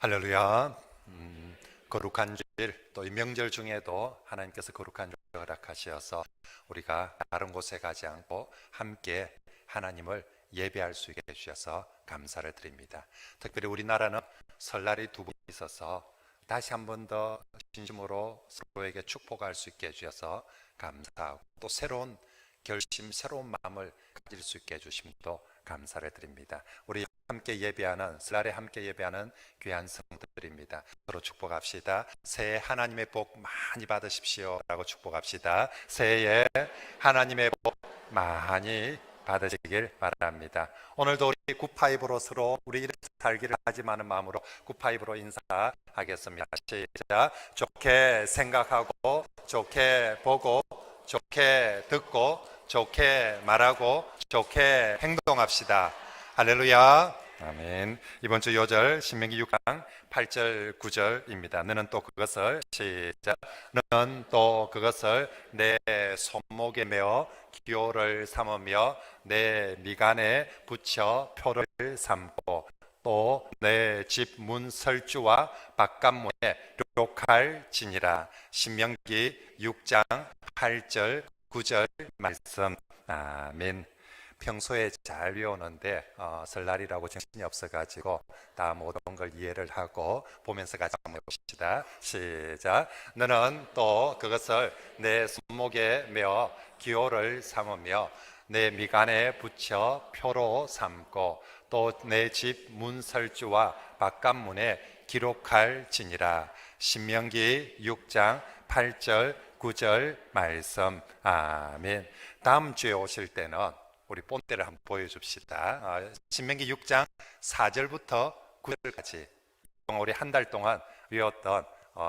할렐루야. 거룩한 주일, 또 이 명절 중에도 하나님께서 거룩한 주일을 허락하셔서 우리가 다른 곳에 가지 않고 함께 하나님을 예배할 수 있게 해주셔서 감사를 드립니다. 특별히 우리나라는 설날이 두 번 있어서 다시 한 번 더 진심으로 서로에게 축복할 수 있게 해주셔서 감사하고, 또 새로운 결심, 새로운 마음을 가질 수 있게 해주심도 감사를 드립니다. 우리 함께 예배하는, 설날에 함께 예배하는 귀한 성도들입니다. 서로 축복합시다. 새해 하나님의 복 많이 받으십시오 라고 축복합시다. 새해에 하나님의 복 많이 받으시길 바랍니다. 오늘도 우리 굿파이브로 서로 우리 이름 살기를 다짐하는 마음으로 굿파이브로 인사하겠습니다. 시작. 좋게 생각하고, 좋게 보고, 좋게 듣고, 좋게 말하고, 좋게 행동합시다. 할렐루야. 아멘. 이번 주 요절 신명기 6장 8절 9절입니다. 너는 또 그것을, 시작. 너는 또 그것을 내 손목에 메어 기호를 삼으며 내 미간에 붙여 표를 삼고, 또 내 집 문 설주와 바깥문에 기록할지니라. 신명기 6장 8절 9절 말씀. 아멘. 평소에 잘 외우는데 설날이라고 정신이 없어가지고 다 모든 걸 이해를 하고 보면서 같이 한번 봅시다. 시작. 너는 또 그것을 내 손목에 메어 기호를 삼으며 내 미간에 붙여 표로 삼고, 또 내 집 문설주와 바깥문에 기록할지니라. 신명기 6장 8절 9절 말씀. 아멘. 다음 주에 오실 때는 우리 본때를 한번 보여줍시다. 신명기 6장 4절부터 9절까지 우리 한 달 동안 외웠던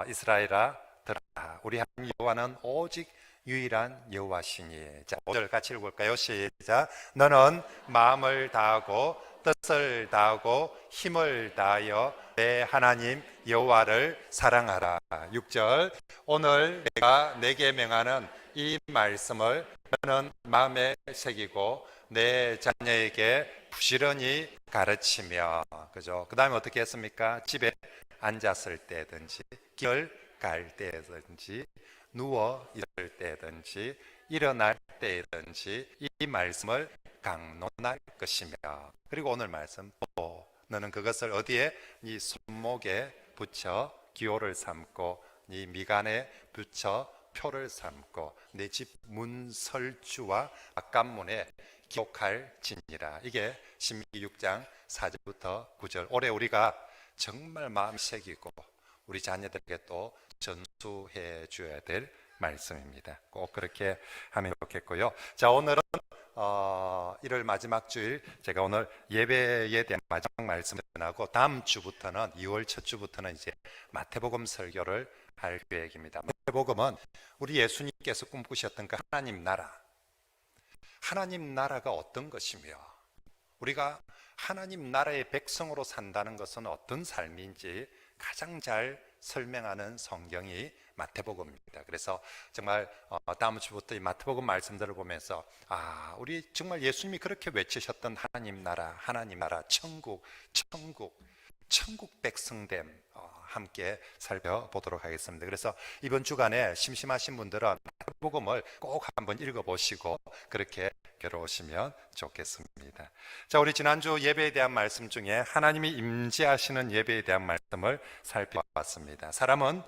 이스라엘아들아, 우리 하나님 여호와는 오직 유일한 여호와시니. 자, 5절 같이 읽을까요? 시작. 너는 마음을 다하고 뜻을 다하고 힘을 다하여 내 하나님 여호와를 사랑하라. 6절. 오늘 내가 내게 명하는 이 말씀을 너는 마음에 새기고 내 자녀에게 부지런히 가르치며. 그죠? 그 다음에 어떻게 했습니까? 집에 앉았을 때든지, 길을 갈 때든지, 누워 있을 때든지, 일어날 때든지 이 말씀을 강론할 것이며. 그리고 오늘 말씀, 또 너는 그것을 어디에? 네 손목에 붙여 기호를 삼고, 네 미간에 붙여 표를 삼고, 내 집 문설주와 바깥문에 기록할지니라. 이게 신명기 6장 4절부터 9절. 올해 우리가 정말 마음 새기고 우리 자녀들에게 또 전수해 줘야 될 말씀입니다. 꼭 그렇게 하면 좋겠고요. 자, 오늘은 1월 마지막 주일, 제가 오늘 예배에 대한 마지막 말씀을 전하고, 다음 주부터는 2월 첫 주부터는 이제 마태복음 설교를 할 계획입니다. 마태복음은 우리 예수님께서 꿈꾸셨던 그 하나님 나라, 하나님 나라가 어떤 것이며 우리가 하나님 나라의 백성으로 산다는 것은 어떤 삶인지 가장 잘 설명하는 성경이 마태복음입니다. 그래서 정말 다음 주부터 이 마태복음 말씀들을 보면서 우리 정말 예수님이 그렇게 외치셨던 하나님 나라, 천국 백성됨 함께 살펴보도록 하겠습니다. 그래서 이번 주간에 심심하신 분들은 마태복음을 꼭 한번 읽어보시고 그렇게 괴로우시면 좋겠습니다. 자, 우리 지난주 예배에 대한 말씀 중에 하나님이 임재하시는 예배에 대한 말씀을 살펴봤습니다. 사람은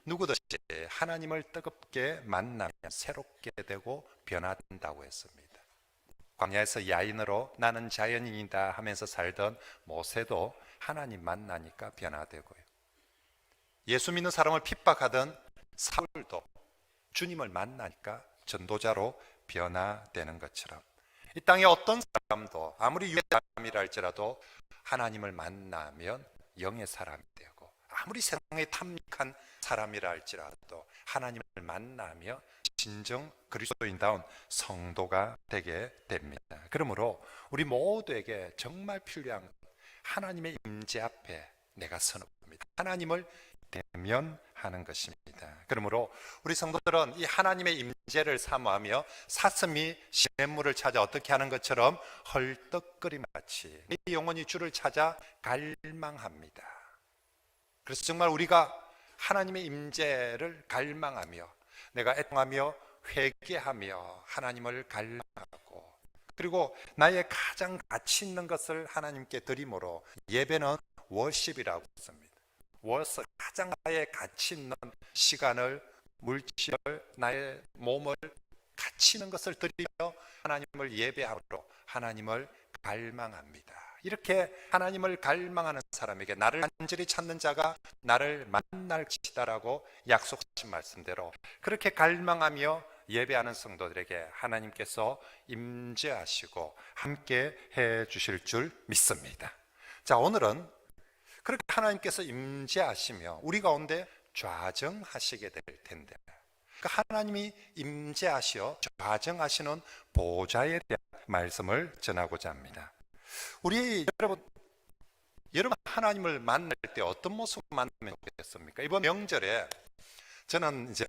누구든지 하나님을 뜨겁게 만나면 새롭게 되고 변화된다고 했습니다. 광야에서 야인으로 나는 자연인이다 하면서 살던 모세도 하나님 만나니까 변화되고요. 예수 믿는 사람을 핍박하던 사울도 주님을 만나니까 전도자로 변화되는 것처럼, 이 땅에 어떤 사람도 아무리 유의 사람이라 할지라도 하나님을 만나면 영의 사람이 되고, 아무리 세상에 탐닉한 사람이라 할지라도 하나님을 만나며 진정 그리스도인다운 성도가 되게 됩니다. 그러므로 우리 모두에게 정말 필요한 하나님의 임재 앞에 내가 서는 하나님을 대면하는 것입니다. 그러므로 우리 성도들은 이 하나님의 임재를 사모하며 사슴이 시냇물을 찾아 어떻게 하는 것처럼 헐떡거림같이 이 영혼이 주를 찾아 갈망합니다. 그래서 정말 우리가 하나님의 임재를 갈망하며 내가 애통하며 회개하며 하나님을 갈망하고 그리고 나의 가장 가치 있는 것을 하나님께 드림으로 예배는 워십이라고 했습니다. 가장 나의 가치 있는 시간을, 물질을, 나의 몸을, 가치 있는 것을 드리며 하나님을 예배하므로 하나님을 갈망합니다. 이렇게 하나님을 갈망하는 사람에게 나를 간절히 찾는 자가 나를 만날 것이다라고 약속하신 말씀대로 그렇게 갈망하며 예배하는 성도들에게 하나님께서 임재하시고 함께 해 주실 줄 믿습니다. 자, 오늘은 그렇게 하나님께서 임재하시며 우리 가운데 좌정하시게 될 텐데 하나님이 임재하시어 좌정하시는 보좌에 대한 말씀을 전하고자 합니다. 우리 여러분 하나님을 만날 때 어떤 모습을 만나면 좋겠습니까? 이번 명절에 저는 이제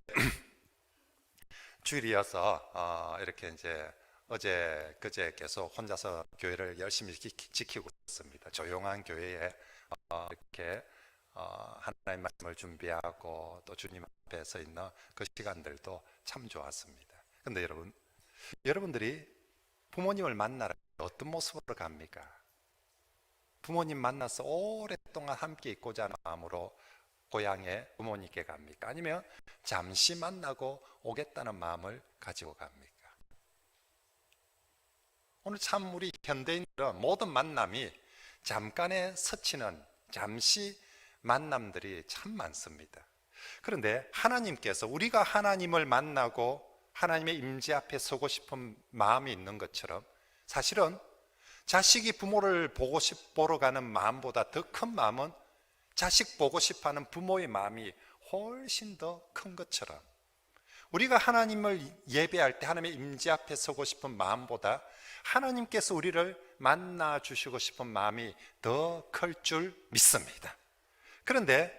주일이어서 이렇게 이제 어제 그제 계속 혼자서 교회를 열심히 지키고 있습니다. 조용한 교회에 이렇게 하나님의 말씀을 준비하고 또 주님 앞에 서 있는 그 시간들도 참 좋았습니다. 그런데 여러분들이 부모님을 만나러 어떤 모습으로 갑니까? 부모님 만나서 오랫동안 함께 있고자 하는 마음으로 고향에 부모님께 갑니까? 아니면 잠시 만나고 오겠다는 마음을 가지고 갑니까? 오늘 참 우리 현대인들은 모든 만남이 잠깐의 스치는 잠시 만남들이 참 많습니다. 그런데 하나님께서 우리가 하나님을 만나고 하나님의 임재 앞에 서고 싶은 마음이 있는 것처럼 사실은 자식이 부모를 보러 가는 마음보다 더 큰 마음은 자식 보고 싶어하는 부모의 마음이 훨씬 더 큰 것처럼 우리가 하나님을 예배할 때 하나님의 임재 앞에 서고 싶은 마음보다 하나님께서 우리를 만나 주시고 싶은 마음이 더 클 줄 믿습니다. 그런데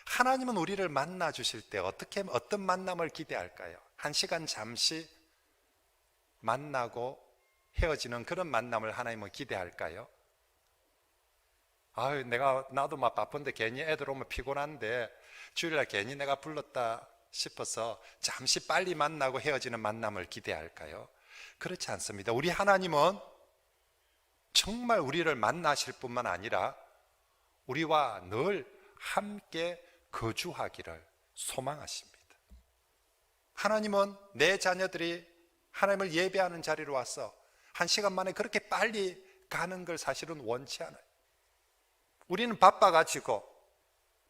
하나님은 우리를 만나 주실 때 어떤 만남을 기대할까요? 한 시간 잠시 만나고 헤어지는 그런 만남을 하나님은 기대할까요? 나도 막 바쁜데 괜히 애들 오면 피곤한데 주일날 괜히 내가 불렀다 싶어서 잠시 빨리 만나고 헤어지는 만남을 기대할까요? 그렇지 않습니다. 우리 하나님은 정말 우리를 만나실 뿐만 아니라 우리와 늘 함께 거주하기를 소망하십니다. 하나님은 내 자녀들이 하나님을 예배하는 자리로 와서 한 시간 만에 그렇게 빨리 가는 걸 사실은 원치 않아요. 우리는 바빠가지고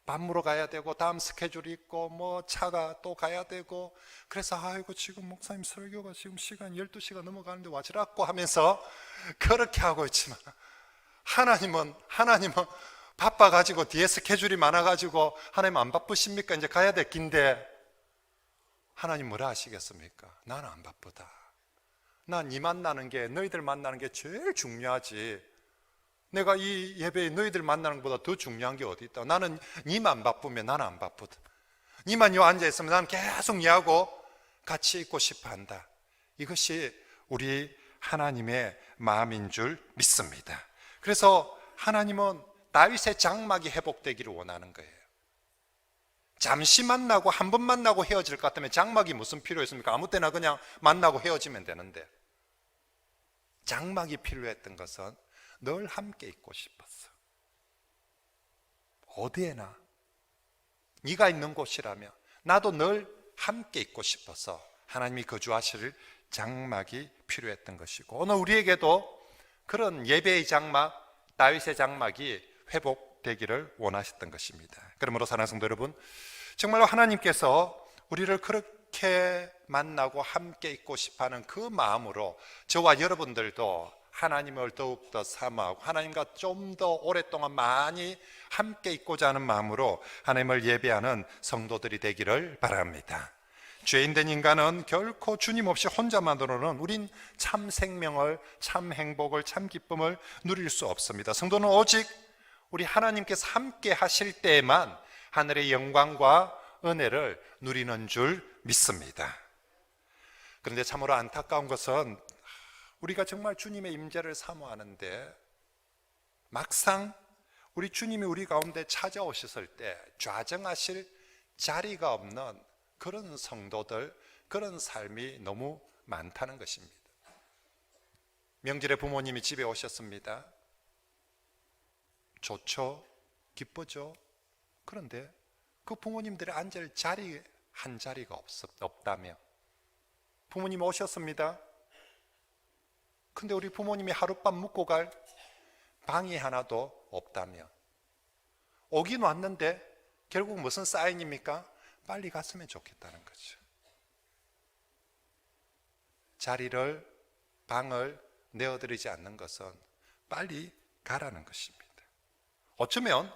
밥 먹으러 가야 되고 다음 스케줄이 있고 뭐 차가 또 가야 되고 그래서 아이고 지금 목사님 설교가 지금 시간 12시가 넘어가는데 와지라고 하면서 그렇게 하고 있지만 하나님은 바빠가지고 뒤에 스케줄이 많아가지고 하나님 안 바쁘십니까? 이제 가야 될 긴데 하나님 뭐라 하시겠습니까? 나는 안 바쁘다. 난 너희들 만나는 게 제일 중요하지. 내가 이 예배에 너희들 만나는 것보다 더 중요한 게 어디 있다. 나는 니만 바쁘면 나는 안 바쁘다. 니만 요 앉아있으면 나는 계속 니하고 같이 있고 싶어 한다. 이것이 우리 하나님의 마음인 줄 믿습니다. 그래서 하나님은 다윗의 장막이 회복되기를 원하는 거예요. 잠시 만나고 한 번 만나고 헤어질 것 같으면 장막이 무슨 필요 있습니까? 아무 때나 그냥 만나고 헤어지면 되는데 장막이 필요했던 것은 늘 함께 있고 싶었어. 어디에나 네가 있는 곳이라면 나도 늘 함께 있고 싶어서 하나님이 거주하실 장막이 필요했던 것이고 오늘 우리에게도 그런 예배의 장막, 다윗의 장막이 회복되기를 원하셨던 것입니다. 그러므로 사랑하는 성도 여러분, 정말로 하나님께서 우리를 그렇게 만나고 함께 있고 싶어하는 그 마음으로 저와 여러분들도 하나님을 더욱더 사모하고 하나님과 좀 더 오랫동안 많이 함께 있고자 하는 마음으로 하나님을 예배하는 성도들이 되기를 바랍니다. 죄인된 인간은 결코 주님 없이 혼자만으로는 우린 참 생명을, 참 행복을, 참 기쁨을 누릴 수 없습니다. 성도는 오직 우리 하나님께서 함께 하실 때에만 하늘의 영광과 은혜를 누리는 줄 믿습니다. 그런데 참으로 안타까운 것은 우리가 정말 주님의 임재를 사모하는데 막상 우리 주님이 우리 가운데 찾아오셨을 때 좌정하실 자리가 없는 그런 성도들, 그런 삶이 너무 많다는 것입니다. 명절에 부모님이 집에 오셨습니다. 좋죠? 기쁘죠? 그런데 그 부모님들이 앉을 자리 한 자리가 없다며. 부모님 오셨습니다. 근데 우리 부모님이 하룻밤 묵고 갈 방이 하나도 없다며. 오긴 왔는데 결국 무슨 사인입니까? 빨리 갔으면 좋겠다는 거죠. 자리를, 방을 내어드리지 않는 것은 빨리 가라는 것입니다. 어쩌면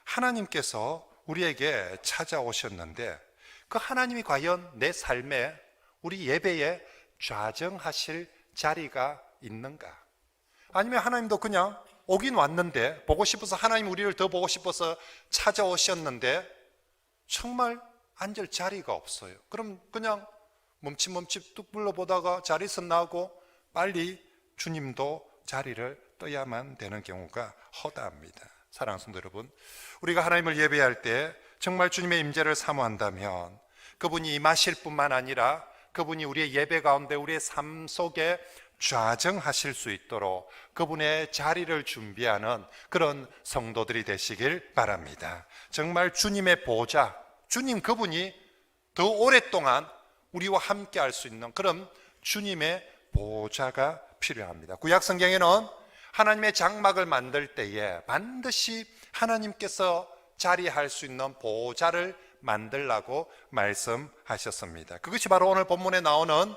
하나님께서 우리에게 찾아오셨는데 그 하나님이 과연 내 삶에, 우리 예배에 좌정하실 자리가 있는가? 아니면 하나님도 그냥 오긴 왔는데, 보고 싶어서, 하나님 우리를 더 보고 싶어서 찾아오셨는데 정말 앉을 자리가 없어요. 그럼 그냥 멈칫멈칫 뚝 불러보다가 자리 선나고 빨리 주님도 자리를 떠야만 되는 경우가 허다합니다. 사랑하는 성도 여러분, 우리가 하나님을 예배할 때 정말 주님의 임재를 사모한다면 그분이 임하실 뿐만 아니라 그분이 우리의 예배 가운데, 우리의 삶 속에 좌정하실 수 있도록 그분의 자리를 준비하는 그런 성도들이 되시길 바랍니다. 정말 주님의 보좌, 주님 그분이 더 오랫동안 우리와 함께 할 수 있는 그런 주님의 보좌가 필요합니다. 구약 성경에는 하나님의 장막을 만들 때에 반드시 하나님께서 자리할 수 있는 보좌를 만들라고 말씀하셨습니다. 그것이 바로 오늘 본문에 나오는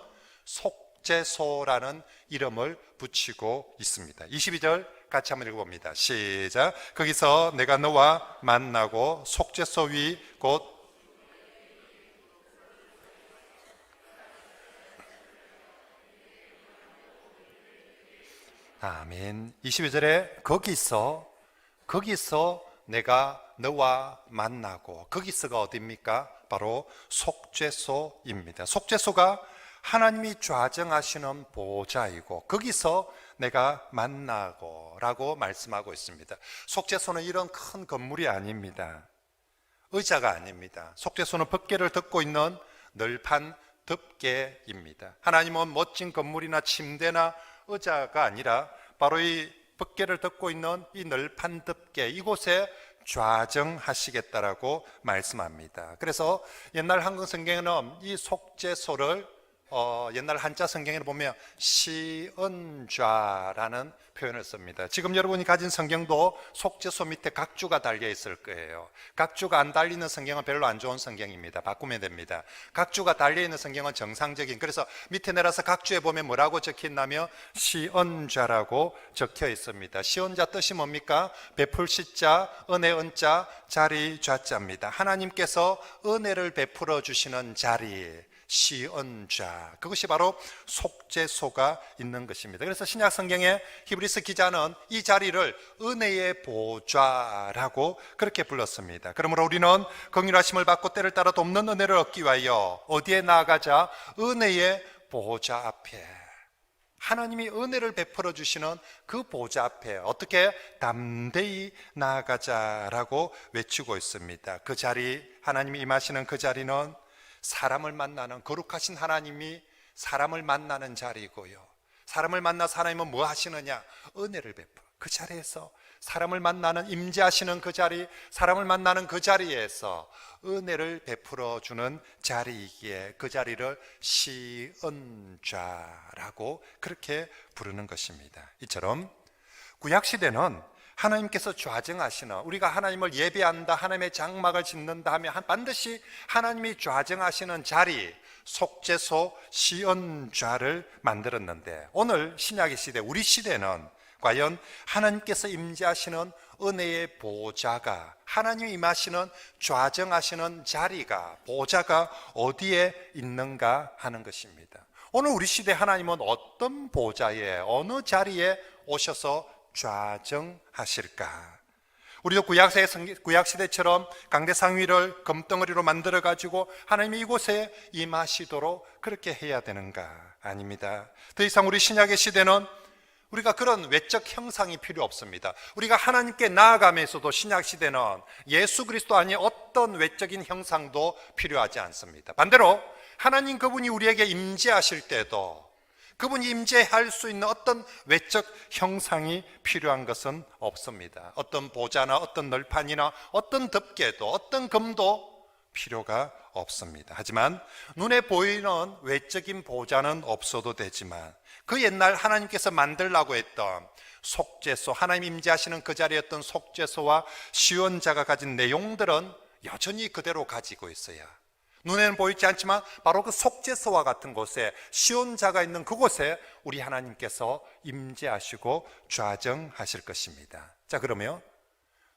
속죄소라는 이름을 붙이고 있습니다. 22절 같이 한번 읽어봅니다. 시작. 거기서 내가 너와 만나고 속죄소 위 곧 아멘. 22절에 거기서 내가 너와 만나고, 거기서가 어디입니까? 바로 속죄소입니다. 속죄소가 하나님이 좌정하시는 보좌이고 거기서 내가 만나고 라고 말씀하고 있습니다. 속죄소는 이런 큰 건물이 아닙니다. 의자가 아닙니다. 속죄소는 법궤를 덮고 있는 널판 덮개입니다. 하나님은 멋진 건물이나 침대나 의자가 아니라 바로 이 법궤를 덮고 있는 이 널판 덮개, 이곳에 좌정하시겠다라고 말씀합니다. 그래서 옛날 한국 성경에는 이 속죄소를 옛날 한자 성경에 보면 시은좌라는 표현을 씁니다. 지금 여러분이 가진 성경도 속죄소 밑에 각주가 달려 있을 거예요. 각주가 안 달리는 성경은 별로 안 좋은 성경입니다. 바꾸면 됩니다. 각주가 달려 있는 성경은 정상적인, 그래서 밑에 내려서 각주에 보면 뭐라고 적혀 있냐면 시은좌라고 적혀 있습니다. 시은좌 뜻이 뭡니까? 베풀 시자, 은혜 은자, 자리 좌자입니다. 하나님께서 은혜를 베풀어 주시는 자리, 시언좌, 그것이 바로 속죄소가 있는 것입니다. 그래서 신약 성경의 히브리서 기자는 이 자리를 은혜의 보좌라고 그렇게 불렀습니다. 그러므로 우리는 긍휼하심을 받고 때를 따라 돕는 은혜를 얻기 위하여 어디에 나아가자? 은혜의 보좌 앞에, 하나님이 은혜를 베풀어 주시는 그 보좌 앞에 어떻게 담대히 나아가자라고 외치고 있습니다. 그 자리, 하나님이 임하시는 그 자리는 사람을 만나는, 거룩하신 하나님이 사람을 만나는 자리고요, 사람을 만나서 하나님은 뭐 하시느냐? 은혜를 베풀어. 그 자리에서 사람을 만나는, 임재하시는 그 자리, 사람을 만나는 그 자리에서 은혜를 베풀어 주는 자리이기에 그 자리를 시은좌라고 그렇게 부르는 것입니다. 이처럼 구약시대는 하나님께서 좌정하시는, 우리가 하나님을 예배한다, 하나님의 장막을 짓는다 하면 반드시 하나님이 좌정하시는 자리, 속죄소 시언좌를 만들었는데, 오늘 신약의 시대, 우리 시대는 과연 하나님께서 임재하시는 은혜의 보좌가, 하나님이 임하시는 좌정하시는 자리가, 보좌가 어디에 있는가 하는 것입니다. 오늘 우리 시대 하나님은 어떤 보좌에, 어느 자리에 오셔서 좌정하실까? 우리도 구약시대처럼 강대상 위를 금덩어리로 만들어가지고 하나님이 이곳에 임하시도록 그렇게 해야 되는가? 아닙니다. 더 이상 우리 신약의 시대는 우리가 그런 외적 형상이 필요 없습니다. 우리가 하나님께 나아가면서도 신약시대는 예수 그리스도 아닌 어떤 외적인 형상도 필요하지 않습니다. 반대로 하나님 그분이 우리에게 임재하실 때도 그분이 임재할 수 있는 어떤 외적 형상이 필요한 것은 없습니다. 어떤 보좌나 어떤 널판이나 어떤 덮개도 어떤 금도 필요가 없습니다. 하지만 눈에 보이는 외적인 보좌는 없어도 되지만 그 옛날 하나님께서 만들라고 했던 속죄소, 하나님 임재하시는 그 자리였던 속죄소와 시온자가 가진 내용들은 여전히 그대로 가지고 있어야, 눈에는 보이지 않지만 바로 그 속죄소와 같은 곳에, 시온자가 있는 그곳에 우리 하나님께서 임재하시고 좌정하실 것입니다. 자, 그러면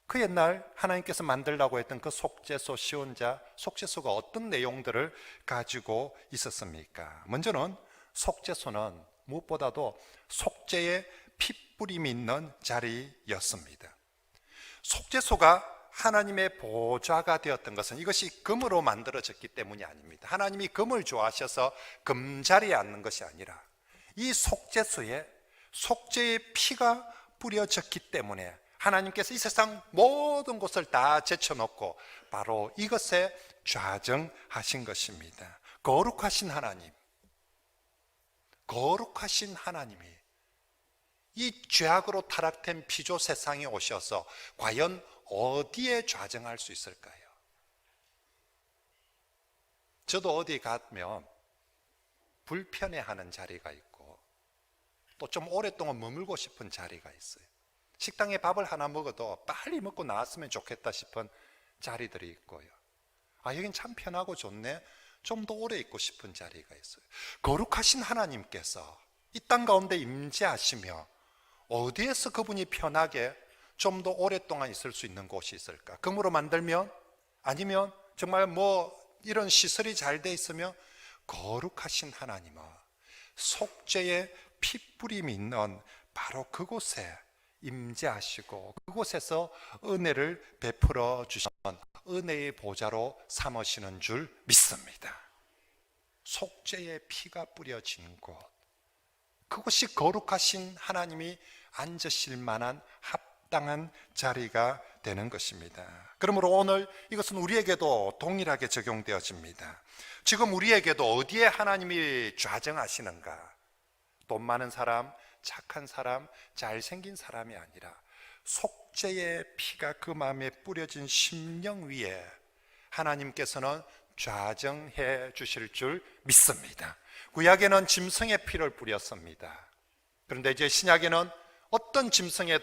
그 옛날 하나님께서 만들라고 했던 그 속죄소, 시온자, 속죄소가 어떤 내용들을 가지고 있었습니까? 먼저는 속죄소는 무엇보다도 속죄의 핏뿌림이 있는 자리였습니다. 속죄소가 하나님의 보좌가 되었던 것은 이것이 금으로 만들어졌기 때문이 아닙니다. 하나님이 금을 좋아하셔서 금자리에 앉는 것이 아니라 이 속죄소에 속죄의 피가 뿌려졌기 때문에 하나님께서 이 세상 모든 것을 다 제쳐놓고 바로 이것에 좌정하신 것입니다. 거룩하신 하나님, 거룩하신 하나님이 이 죄악으로 타락된 피조 세상에 오셔서 과연 어디에 좌정할 수 있을까요? 저도 어디 가면 불편해하는 자리가 있고 또 좀 오랫동안 머물고 싶은 자리가 있어요. 식당에 밥을 하나 먹어도 빨리 먹고 나왔으면 좋겠다 싶은 자리들이 있고요. 아, 여긴 참 편하고 좋네, 좀 더 오래 있고 싶은 자리가 있어요. 거룩하신 하나님께서 이 땅 가운데 임재하시며 어디에서 그분이 편하게 좀 더 오랫동안 있을 수 있는 곳이 있을까? 금으로 만들면, 아니면 정말 뭐 이런 시설이 잘 돼 있으면, 거룩하신 하나님은 속죄의 핏뿌림이 있는 바로 그곳에 임재하시고 그곳에서 은혜를 베풀어 주시는 은혜의 보좌로 삼으시는 줄 믿습니다. 속죄의 피가 뿌려진 곳, 그곳이 거룩하신 하나님이 앉으실 만한 합당한 자리가 되는 것입니다. 그러므로 오늘 이것은 우리에게도 동일하게 적용되어집니다. 지금 우리에게도 어디에 하나님이 좌정하시는가? 돈 많은 사람, 착한 사람, 잘생긴 사람이 아니라 속죄의 피가 그 마음에 뿌려진 심령 위에 하나님께서는 좌정해 주실 줄 믿습니다. 구약에는 짐승의 피를 뿌렸습니다. 그런데 이제 신약에는 어떤 짐승의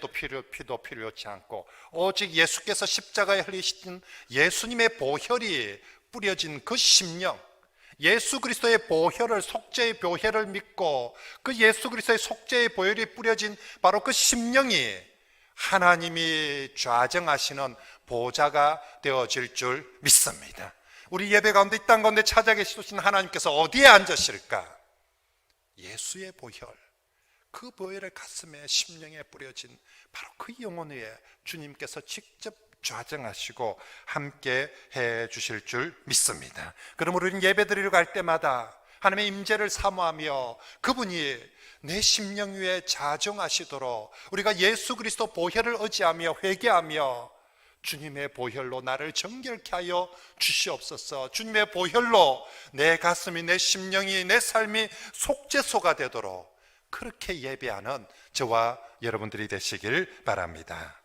피도 필요치 않고 오직 예수께서 십자가에 흘리신 예수님의 보혈이 뿌려진 그 심령, 예수 그리스도의 보혈을, 속죄의 보혈을 믿고 그 예수 그리스도의 속죄의 보혈이 뿌려진 바로 그 심령이 하나님이 좌정하시는 보좌가 되어질 줄 믿습니다. 우리 예배 가운데, 이 땅 가운데 찾아 계시신 하나님께서 어디에 앉으실까? 예수의 보혈, 그 보혈의 가슴에, 심령에 뿌려진 바로 그 영혼 위에 주님께서 직접 좌정하시고 함께 해 주실 줄 믿습니다. 그러므로 우리는 예배 드리러 갈 때마다 하나님의 임재를 사모하며 그분이 내 심령 위에 좌정하시도록 우리가 예수 그리스도 보혈을 의지하며 회개하며 주님의 보혈로 나를 정결케 하여 주시옵소서, 주님의 보혈로 내 가슴이, 내 심령이, 내 삶이 속죄소가 되도록 그렇게 예배하는 저와 여러분들이 되시길 바랍니다.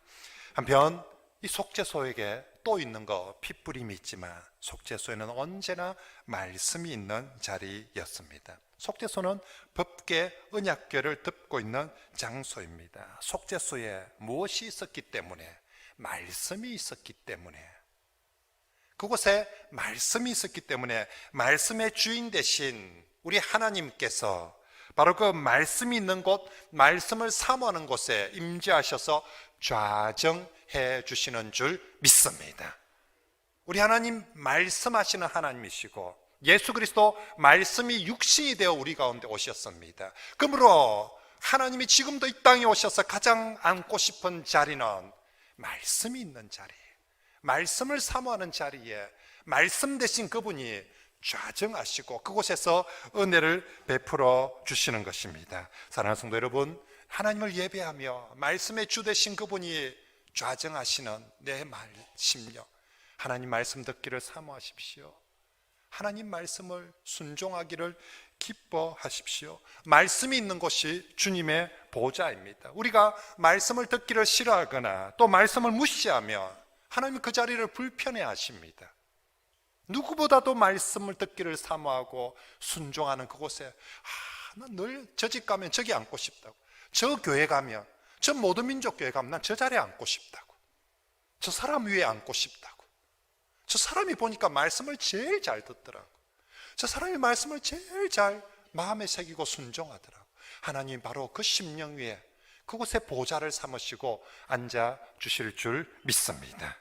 한편 이 속죄소에게 또 있는 거, 핏뿌림이 있지만 속죄소에는 언제나 말씀이 있는 자리였습니다. 속죄소는 법궤, 언약궤를 덮고 있는 장소입니다. 속죄소에 무엇이 있었기 때문에? 말씀이 있었기 때문에, 그곳에 말씀이 있었기 때문에 말씀의 주인 되신 우리 하나님께서 바로 그 말씀이 있는 곳, 말씀을 사모하는 곳에 임재하셔서 좌정해 주시는 줄 믿습니다. 우리 하나님 말씀하시는 하나님이시고 예수 그리스도 말씀이 육신이 되어 우리 가운데 오셨습니다. 그러므로 하나님이 지금도 이 땅에 오셔서 가장 앉고 싶은 자리는 말씀이 있는 자리, 말씀을 사모하는 자리에 말씀 대신 그분이 좌정하시고 그곳에서 은혜를 베풀어 주시는 것입니다. 사랑하는 성도 여러분, 하나님을 예배하며 말씀의 주 되신 그분이 좌정하시는 내 심령, 하나님 말씀 듣기를 사모하십시오. 하나님 말씀을 순종하기를 기뻐하십시오. 말씀이 있는 곳이 주님의 보좌입니다. 우리가 말씀을 듣기를 싫어하거나 또 말씀을 무시하면 하나님은 그 자리를 불편해 하십니다. 누구보다도 말씀을 듣기를 사모하고 순종하는 그곳에 난 늘 저 집 가면 저기 앉고 싶다고, 저 교회 가면, 저 모든 민족 교회 가면 난 저 자리에 앉고 싶다고, 저 사람 위에 앉고 싶다고, 저 사람이 보니까 말씀을 제일 잘 듣더라고, 저 사람이 말씀을 제일 잘 마음에 새기고 순종하더라고. 하나님 바로 그 심령 위에 그곳에 보좌를 삼으시고 앉아 주실 줄 믿습니다.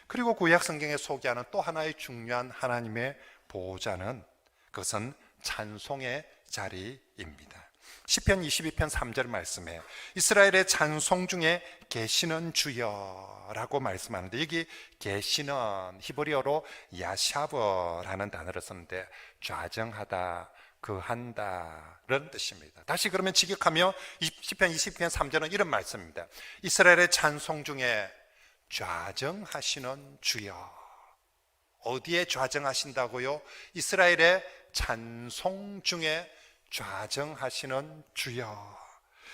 그리고 구약 성경에 소개하는 또 하나의 중요한 하나님의 보좌는 그것은 찬송의 자리입니다. 시편 22편 3절 말씀에 이스라엘의 찬송 중에 계시는 주여라고 말씀하는데, 여기 계시는 히브리어로 야샤버라는 단어를 썼는데 좌정하다, 그한다는 뜻입니다. 다시 그러면 직역하며 시편 22편 3절은 이런 말씀입니다. 이스라엘의 찬송 중에 좌정하시는 주여. 어디에 좌정하신다고요? 이스라엘의 찬송 중에 좌정하시는 주여.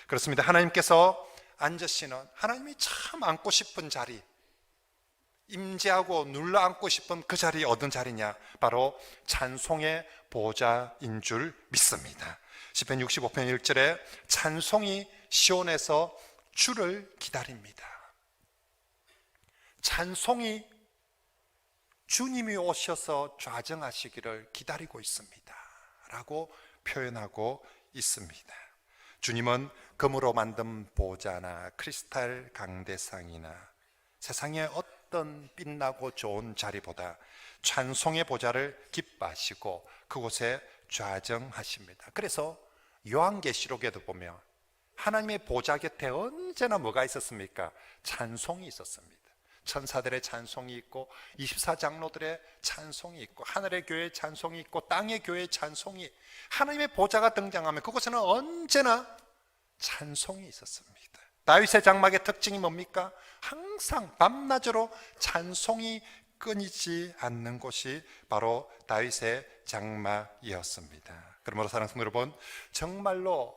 그렇습니다. 하나님께서 앉으시는, 하나님이 참 앉고 싶은 자리, 임재하고 눌러 앉고 싶은 그 자리 어떤 자리냐? 바로 찬송의 보좌인 줄 믿습니다. 시편 65편 1절에 찬송이 시온에서 주를 기다립니다. 찬송이 주님이 오셔서 좌정하시기를 기다리고 있습니다 라고 표현하고 있습니다. 주님은 금으로 만든 보좌나 크리스탈 강대상이나 세상의 어떤 빛나고 좋은 자리보다 찬송의 보좌를 기뻐하시고 그곳에 좌정하십니다. 그래서 요한계시록에도 보면 하나님의 보좌 곁에 언제나 뭐가 있었습니까? 찬송이 있었습니다. 천사들의 찬송이 있고 24장로들의 찬송이 있고 하늘의 교회의 찬송이 있고 땅의 교회의 찬송이, 하나님의 보좌가 등장하면 그곳에는 언제나 찬송이 있었습니다. 다윗의 장막의 특징이 뭡니까? 항상 밤낮으로 찬송이 끊이지 않는 곳이 바로 다윗의 장막이었습니다. 그러므로 사랑하는 성도 여러분, 정말로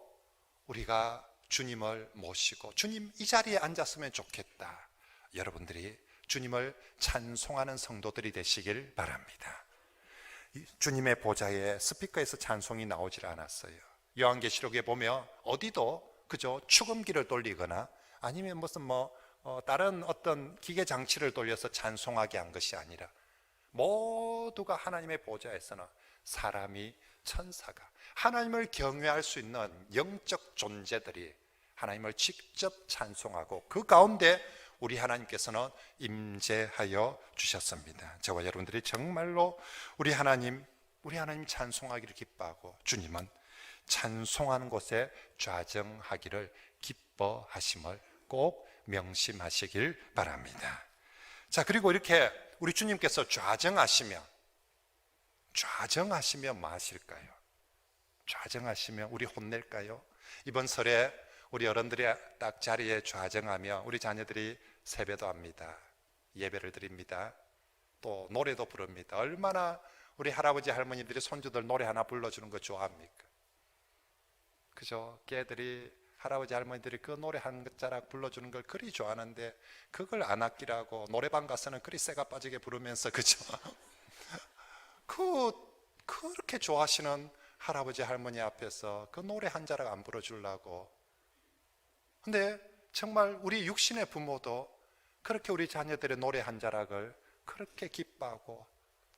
우리가 주님을 모시고 주님 이 자리에 앉았으면 좋겠다, 여러분들이 주님을 찬송하는 성도들이 되시길 바랍니다. 주님의 보좌에 스피커에서 찬송이 나오질 않았어요. 요한계시록에 보면 어디도 그저 축음기를 돌리거나 아니면 무슨 다른 어떤 기계 장치를 돌려서 찬송하게 한 것이 아니라 모두가 하나님의 보좌에서는 사람이, 천사가, 하나님을 경외할 수 있는 영적 존재들이 하나님을 직접 찬송하고 그 가운데 우리 하나님께서는 임재하여 주셨습니다. 저와 여러분들이 정말로 우리 하나님 찬송하기를 기뻐하고 주님은 찬송하는 곳에 좌정하기를 기뻐하심을 꼭 명심하시길 바랍니다. 자, 그리고 이렇게 우리 주님께서 좌정하시면 뭐 하실까요? 좌정하시면 우리 혼낼까요? 이번 설에 우리 어른들이 딱 자리에 좌정하며 우리 자녀들이 세배도 합니다. 예배를 드립니다. 또 노래도 부릅니다. 얼마나 우리 할아버지 할머니들이 손주들 노래 하나 불러주는 거 좋아합니까? 그죠? 걔들이, 할아버지 할머니들이 그 노래 한 자락 불러주는 걸 그리 좋아하는데 그걸 안 아끼라고 노래방 가서는 그리 새가 빠지게 부르면서, 그죠? 그렇게 좋아하시는 할아버지 할머니 앞에서 그 노래 한 자락 안 불러주려고. 근데 정말 우리 육신의 부모도 그렇게 우리 자녀들의 노래 한 자락을 그렇게 기뻐하고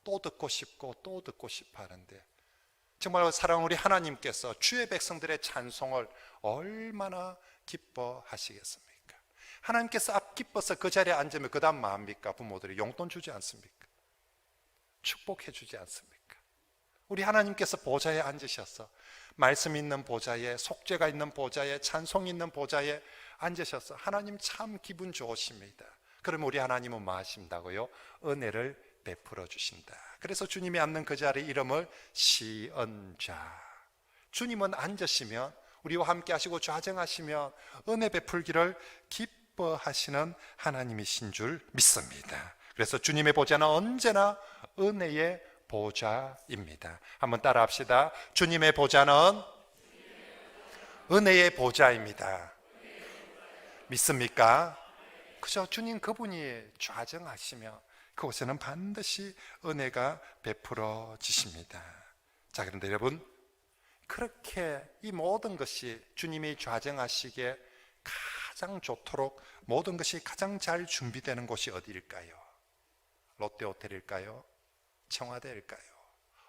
또 듣고 싶고 또 듣고 싶어 하는데, 정말 사랑하는 우리 하나님께서 주의 백성들의 찬송을 얼마나 기뻐하시겠습니까? 하나님께서 앞 기뻐서 그 자리에 앉으면 그 다음 뭐 합니까? 부모들이 용돈 주지 않습니까? 축복해 주지 않습니까? 우리 하나님께서 보좌에 앉으셔서 말씀 있는 보좌에, 속죄가 있는 보좌에, 찬송 있는 보좌에 앉으셔서 하나님 참 기분 좋으십니다. 그러면 우리 하나님은 뭐 하신다고요? 은혜를 베풀어 주신다. 그래서 주님이 앉는 그 자리 이름을 시은좌. 주님은 앉으시면 우리와 함께 하시고 좌정하시며 은혜 베풀기를 기뻐하시는 하나님이신 줄 믿습니다. 그래서 주님의 보좌는 언제나 은혜의 보좌입니다. 한번 따라 합시다. 주님의 보좌는 은혜의 보좌입니다. 믿습니까? 그죠? 주님 그분이 좌정하시며 그곳에는 반드시 은혜가 베풀어지십니다. 자, 그런데 여러분, 그렇게 이 모든 것이 주님이 좌정하시기에 가장 좋도록 모든 것이 가장 잘 준비되는 곳이 어디일까요? 롯데호텔일까요? 청와대일까요?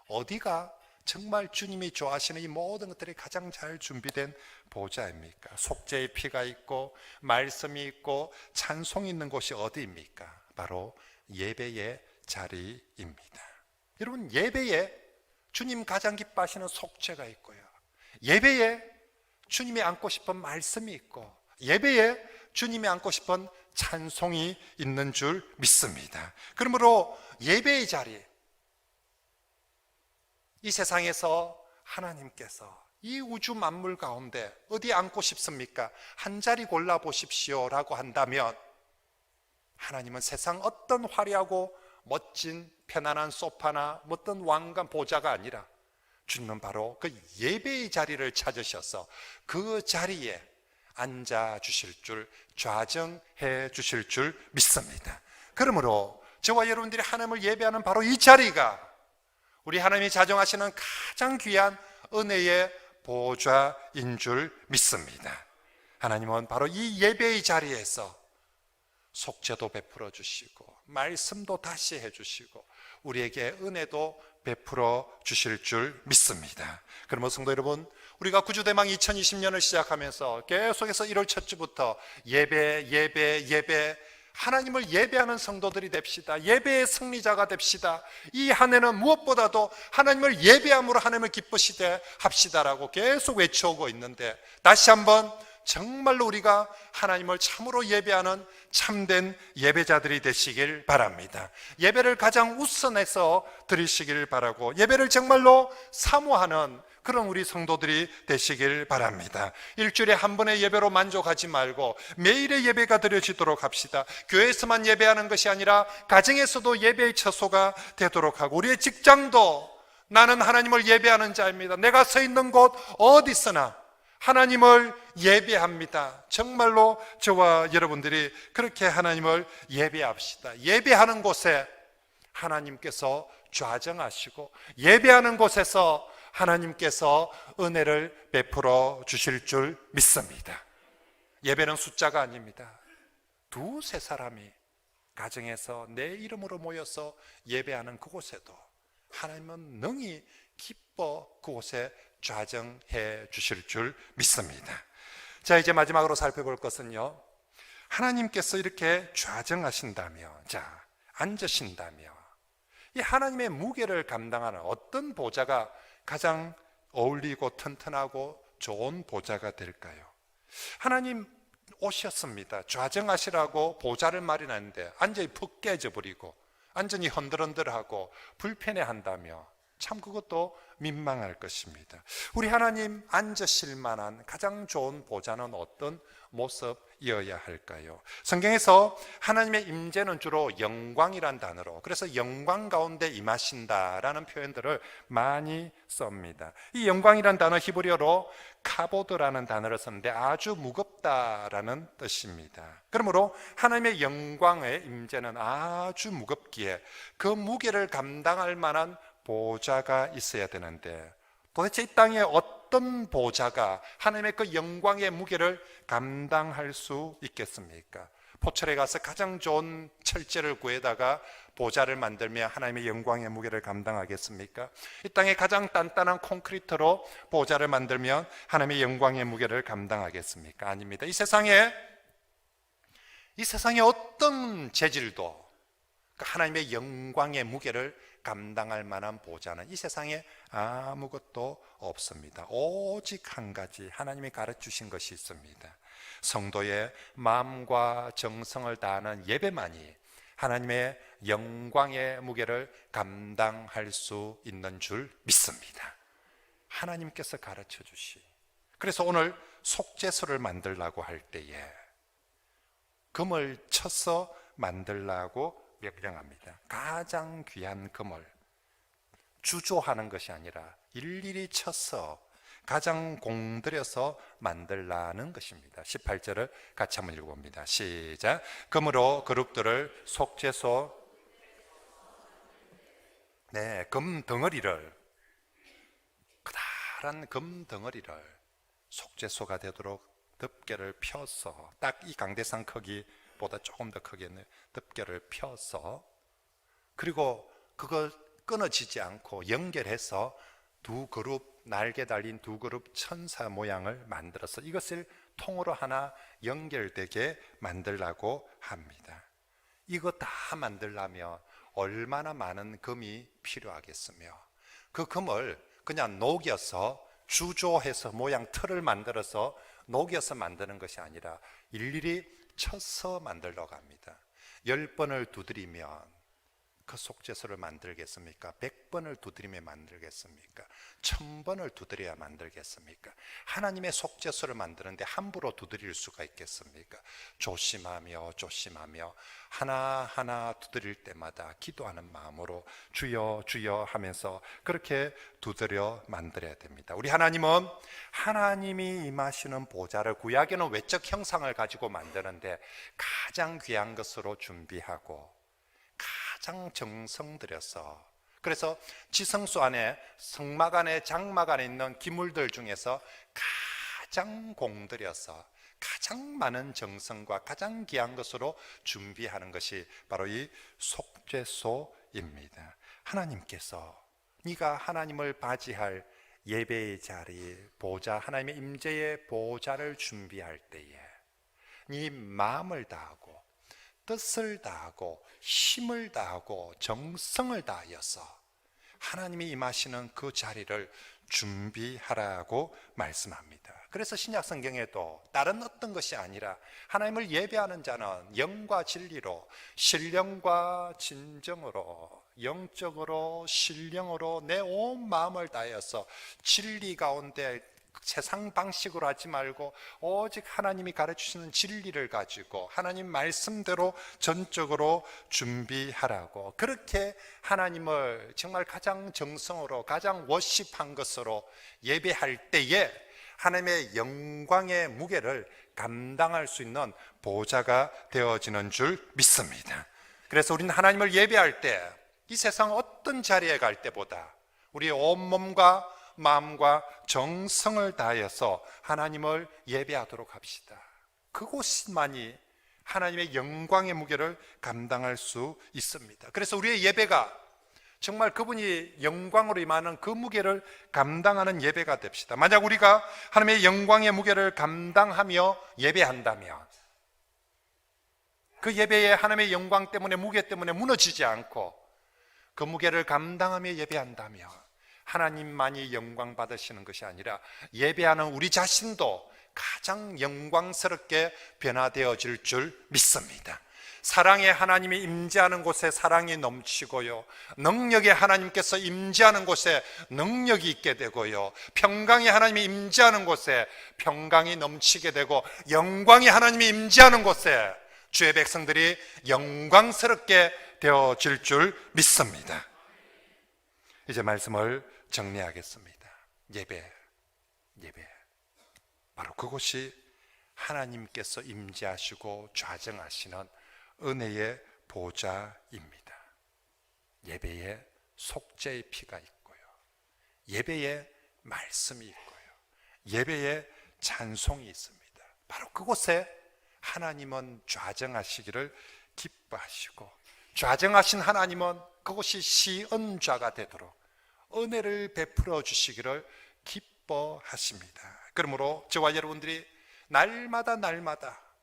어디가 정말 주님이 좋아하시는 이 모든 것들이 가장 잘 준비된 보좌입니까? 속죄의 피가 있고 말씀이 있고 찬송이 있는 곳이 어디입니까? 바로 예배의 자리입니다. 여러분, 예배에 주님 가장 기뻐하시는 속죄가 있고요, 예배에 주님이 안고 싶은 말씀이 있고, 예배에 주님이 안고 싶은 찬송이 있는 줄 믿습니다. 그러므로 예배의 자리, 이 세상에서 하나님께서 이 우주 만물 가운데 어디 앉고 싶습니까? 한 자리 골라보십시오 라고 한다면 하나님은 세상 어떤 화려하고 멋진 편안한 소파나 어떤 왕관 보좌가 아니라 주님은 바로 그 예배의 자리를 찾으셔서 그 자리에 앉아 주실 줄, 좌정해 주실 줄 믿습니다. 그러므로 저와 여러분들이 하나님을 예배하는 바로 이 자리가 우리 하나님이 자정하시는 가장 귀한 은혜의 보좌인 줄 믿습니다. 하나님은 바로 이 예배의 자리에서 속죄도 베풀어 주시고 말씀도 다시 해주시고 우리에게 은혜도 베풀어 주실 줄 믿습니다. 그러면 성도 여러분, 우리가 구주대망 2020년을 시작하면서 계속해서 1월 첫 주부터 예배 하나님을 예배하는 성도들이 됩시다. 예배의 승리자가 됩시다. 이 한 해는 무엇보다도 하나님을 예배함으로 하나님을 기쁘시게 합시다라고 계속 외쳐오고 있는데, 다시 한번 정말로 우리가 하나님을 참으로 예배하는 참된 예배자들이 되시길 바랍니다. 예배를 가장 우선해서 드리시길 바라고 예배를 정말로 사모하는 그런 우리 성도들이 되시길 바랍니다. 일주일에 한 번의 예배로 만족하지 말고 매일의 예배가 드려지도록 합시다. 교회에서만 예배하는 것이 아니라 가정에서도 예배의 처소가 되도록 하고, 우리의 직장도 나는 하나님을 예배하는 자입니다. 내가 서 있는 곳 어디서나 하나님을 예배합니다. 정말로 저와 여러분들이 그렇게 하나님을 예배합시다. 예배하는 곳에 하나님께서 좌정하시고 예배하는 곳에서 하나님께서 은혜를 베풀어 주실 줄 믿습니다. 예배는 숫자가 아닙니다. 두세 사람이 가정에서 내 이름으로 모여서 예배하는 그곳에도 하나님은 능히 기뻐 그곳에 좌정해 주실 줄 믿습니다. 자, 이제 마지막으로 살펴볼 것은요, 하나님께서 이렇게 좌정하신다며, 자, 앉으신다며, 이 하나님의 무게를 감당하는 어떤 보좌가 가장 어울리고 튼튼하고 좋은 보좌가 될까요? 하나님 오셨습니다. 좌정하시라고 보좌를 마련하는데 완전히 푹 깨져버리고 완전히 흔들흔들하고 불편해한다며, 참 그것도 민망할 것입니다. 우리 하나님 앉으실 만한 가장 좋은 보좌는 어떤 모습이어야 할까요? 성경에서 하나님의 임재는 주로 영광이란 단어로, 그래서 영광 가운데 임하신다라는 표현들을 많이 씁니다. 이 영광이란 단어 히브리어로 카보드라는 단어를 썼는데 아주 무겁다라는 뜻입니다. 그러므로 하나님의 영광의 임재는 아주 무겁기에 그 무게를 감당할 만한 보좌가 있어야 되는데, 도대체 이 땅에 어떤 보좌가 하나님의 그 영광의 무게를 감당할 수 있겠습니까? 포철에 가서 가장 좋은 철제를 구해다가 보좌를 만들면 하나님의 영광의 무게를 감당하겠습니까? 이 땅에 가장 단단한 콘크리트로 보좌를 만들면 하나님의 영광의 무게를 감당하겠습니까? 아닙니다. 이 세상에 어떤 재질도 하나님의 영광의 무게를 감당할 만한 보좌는 이 세상에 아무것도 없습니다. 오직 한 가지 하나님이 가르치신 것이 있습니다. 성도의 마음과 정성을 다하는 예배만이 하나님의 영광의 무게를 감당할 수 있는 줄 믿습니다. 하나님께서 가르쳐 주시 그래서 오늘 속죄소를 만들라고 할 때에 금을 쳐서 만들라고 명령합니다. 가장 귀한 금을 주조하는 것이 아니라 일일이 쳐서 가장 공들여서 만들라는 것입니다. 18절을 같이 한번 읽어봅니다. 시작. 금으로 그룹들을 속죄소, 금 덩어리를, 커다란 금 덩어리를 속죄소가 되도록 덮개를 펴서, 딱 이 강대상 크기보다 조금 더 크게 덮개를 펴서, 그리고 그거 끊어지지 않고 연결해서 두 그룹, 날개 달린 두 그룹 천사 모양을 만들어서 이것을 통으로 하나 연결되게 만들라고 합니다. 이거 다 만들려면 얼마나 많은 금이 필요하겠으며, 그 금을 그냥 녹여서 주조해서 모양 틀을 만들어서 녹여서 만드는 것이 아니라 일일이 쳐서 만들려고 합니다. 10번을 두드리면 그 속죄소를 만들겠습니까? 100번을 두드리며 만들겠습니까? 1000번을 두드려야 만들겠습니까? 하나님의 속죄소를 만드는데 함부로 두드릴 수가 있겠습니까? 조심하며 하나하나 두드릴 때마다 기도하는 마음으로 주여 주여 하면서 그렇게 두드려 만들어야 됩니다. 우리 하나님은 하나님이 임하시는 보좌를, 구약에는 외적 형상을 가지고 만드는데 가장 귀한 것으로 준비하고 가장 정성 들여서, 그래서 지성소 안에, 성막 안에, 장막 안에 있는 기물들 중에서 가장 공들여서 가장 많은 정성과 가장 귀한 것으로 준비하는 것이 바로 이 속죄소입니다. 하나님께서 네가 하나님을 맞이할 예배의 자리, 보좌, 하나님의 임재의 보좌를 준비할 때에 네 마음을 다하고 뜻을 다하고 힘을 다하고 정성을 다하여서 하나님이 임하시는 그 자리를 준비하라고 말씀합니다. 그래서 신약 성경에도 다른 어떤 것이 아니라 하나님을 예배하는 자는 영과 진리로, 신령과 진정으로, 영적으로 신령으로 내 온 마음을 다하여서 진리 가운데 세상 방식으로 하지 말고 오직 하나님이 가르치시는 진리를 가지고 하나님 말씀대로 전적으로 준비하라고, 그렇게 하나님을 정말 가장 정성으로, 가장 워십한 것으로 예배할 때에 하나님의 영광의 무게를 감당할 수 있는 보좌가 되어지는 줄 믿습니다. 그래서 우리는 하나님을 예배할 때 이 세상 어떤 자리에 갈 때보다 우리의 온몸과 마음과 정성을 다해서 하나님을 예배하도록 합시다. 그곳만이 하나님의 영광의 무게를 감당할 수 있습니다. 그래서 우리의 예배가 정말 그분이 영광으로 임하는 그 무게를 감당하는 예배가 됩시다. 만약 우리가 하나님의 영광의 무게를 감당하며 예배한다면 그 예배에 하나님의 영광 때문에, 무게 때문에 무너지지 않고 그 무게를 감당하며 예배한다면 하나님만이 영광 받으시는 것이 아니라 예배하는 우리 자신도 가장 영광스럽게 변화되어질 줄 믿습니다. 사랑의 하나님이 임재하는 곳에 사랑이 넘치고요, 능력의 하나님께서 임재하는 곳에 능력이 있게 되고요, 평강의 하나님이 임재하는 곳에 평강이 넘치게 되고, 영광의 하나님이 임재하는 곳에 주의 백성들이 영광스럽게 되어질 줄 믿습니다. 이제 말씀을 정리하겠습니다. 예배. 바로 그곳이 하나님께서 임재하시고 좌정하시는 은혜의 보좌입니다. 예배에 속죄의 피가 있고요, 예배에 말씀이 있고요, 예배에 찬송이 있습니다. 바로 그곳에 하나님은 좌정하시기를 기뻐하시고, 좌정하신 하나님은 그곳이 시은좌가 되도록 은혜를 베풀어 주시기를 기뻐하십니다. 그러므로 저와 여러분들이 날마다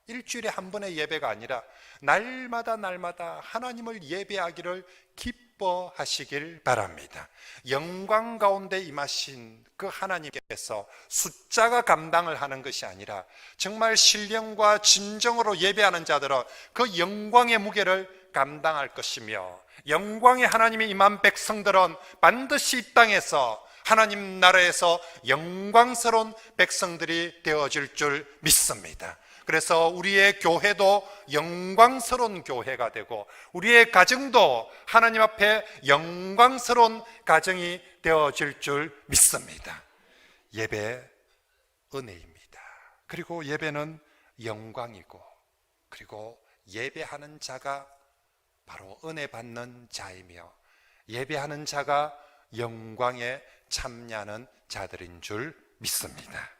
일주일에 한 번의 예배가 아니라 날마다 하나님을 예배하기를 기뻐하시길 바랍니다. 영광 가운데 임하신 그 하나님께서 숫자가 감당을 하는 것이 아니라 정말 신령과 진정으로 예배하는 자들은 그 영광의 무게를 감당할 것이며, 영광의 하나님이 임한 백성들은 반드시 이 땅에서 하나님 나라에서 영광스러운 백성들이 되어질 줄 믿습니다. 그래서 우리의 교회도 영광스러운 교회가 되고 우리의 가정도 하나님 앞에 영광스러운 가정이 되어질 줄 믿습니다. 예배 은혜입니다. 그리고 예배는 영광이고, 그리고 예배하는 자가 바로 은혜 받는 자이며, 예배하는 자가 영광에 참여하는 자들인 줄 믿습니다.